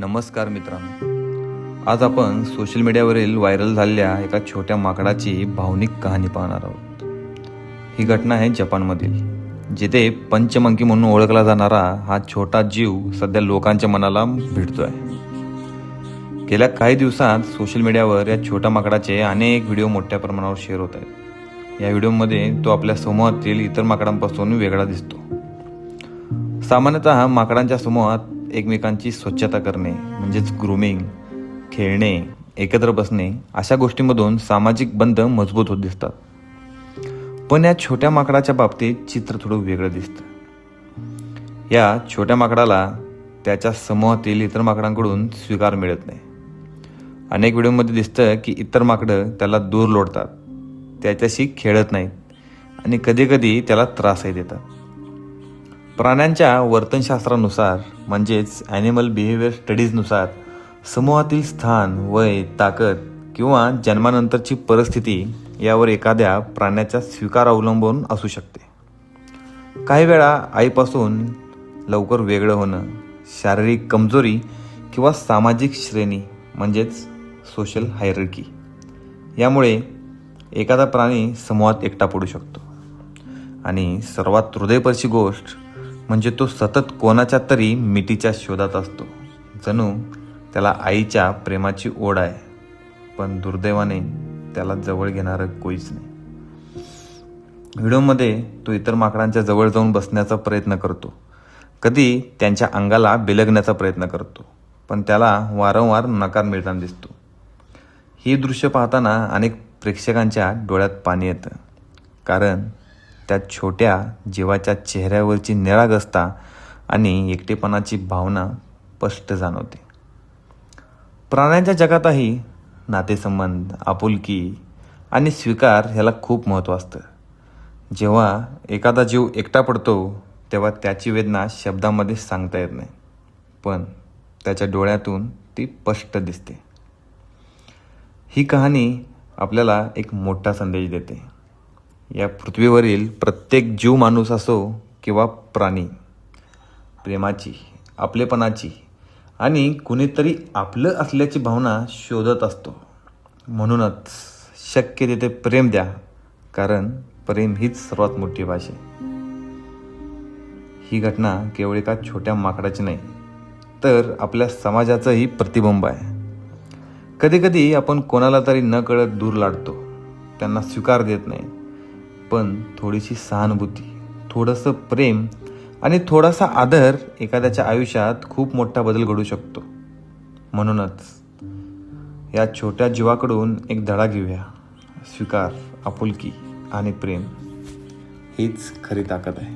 नमस्कार मित्रांनो, आज आपण सोशल मीडियावरील व्हायरल झालेल्या एका छोट्या माकडाची भावनिक कहाणी पाहणार आहोत. ही घटना आहे जपानमधील, जिथे पंचमंकी म्हणून ओळखला जाणारा हा छोटा जीव सध्या लोकांच्या मनाला भिडतोय. गेल्या काही दिवसात सोशल मीडियावर या छोट्या माकडाचे अनेक व्हिडिओ मोठ्या प्रमाणावर शेअर होत आहेत. या व्हिडिओमध्ये तो आपल्या समूहातील इतर माकडांपासून वेगळा दिसतो. सामान्यतः माकडांच्या समूहात एकमेकांची स्वच्छता करणे म्हणजेच ग्रूमिंग, खेळणे, एकत्र बसणे अशा गोष्टींमधून सामाजिक बंध मजबूत होत दिसतात. पण या छोट्या माकडाच्या बाबतीत चित्र थोडं वेगळं दिसतं. या छोट्या माकडाला त्याच्या समूहातील इतर माकडांकडून स्वीकार मिळत नाही. अनेक व्हिडिओमध्ये दिसतं की इतर माकडं त्याला दूर लोटतात, त्याच्याशी खेळत नाहीत आणि कधीकधी त्याला त्रासही देतात. प्राण्यांच्या वर्तनशास्त्रानुसार म्हणजेच ॲनिमल बिहेवियर स्टडीजनुसार समूहातील स्थान, वय, ताकद किंवा जन्मानंतरची परिस्थिती यावर एखाद्या प्राण्याचा स्वीकार अवलंबून असू शकते. काही वेळा आईपासून लवकर वेगळं होणं, शारीरिक कमजोरी किंवा सामाजिक श्रेणी म्हणजेच सोशल हायरार्की यामुळे एखादा प्राणी समूहात एकटा पडू शकतो. आणि सर्वात हृदयस्पर्शी गोष्ट म्हणजे तो सतत कोणाच्या तरी मिठीच्या शोधात असतो. जणू त्याला आईच्या प्रेमाची ओढ आहे, पण दुर्दैवाने त्याला जवळ घेणारं कोणीच नाही. व्हिडिओमध्ये तो इतर माकडांच्या जवळ जाऊन बसण्याचा प्रयत्न करतो, कधी त्यांच्या अंगाला बिलगण्याचा प्रयत्न करतो, पण त्याला वारंवार नकार मिळताना दिसतो. ही दृश्य पाहताना अनेक प्रेक्षकांच्या डोळ्यात पाणी येतं, कारण त्या छोट्या जीवाच्या चेहऱ्यावरची निरागसता आणि एकटेपणाची भावना स्पष्ट जाणवते. प्राण्यांच्या जगातही नातेसंबंध, आपुलकी आणि स्वीकार ह्याला खूप महत्त्व असतं. जेव्हा एखादा जीव एकटा पडतो तेव्हा त्याची वेदना शब्दामध्ये सांगता येत नाही, पण त्याच्या डोळ्यातून ती स्पष्ट दिसते. ही कहाणी आपल्याला एक मोठा संदेश देते. या पृथ्वीवरील प्रत्येक जीव, माणूस असो किंवा प्राणी, प्रेमाची, आपलेपणाची आणि कुणीतरी आपलं असल्याची भावना शोधत असतो. म्हणूनच शक्य तिथे प्रेम द्या, कारण प्रेम हीच सर्वात मोठी भाषा आहे. ही घटना केवळ एका छोट्या माकडाची नाही, तर आपल्या समाजाचंही प्रतिबिंब आहे. कधीकधी आपण कोणाला तरी न कळत दूर लाटतो, त्यांना स्वीकार देत नाही. पण थोडीशी सहानुभूती, थोडंसं प्रेम आणि थोडासा आदर एखाद्याच्या आयुष्यात खूप मोठा बदल घडू शकतो. म्हणूनच या छोट्या जीवाकडून एक धडा घेऊया. स्वीकार, आपुलकी आणि प्रेम हीच खरी ताकद आहे.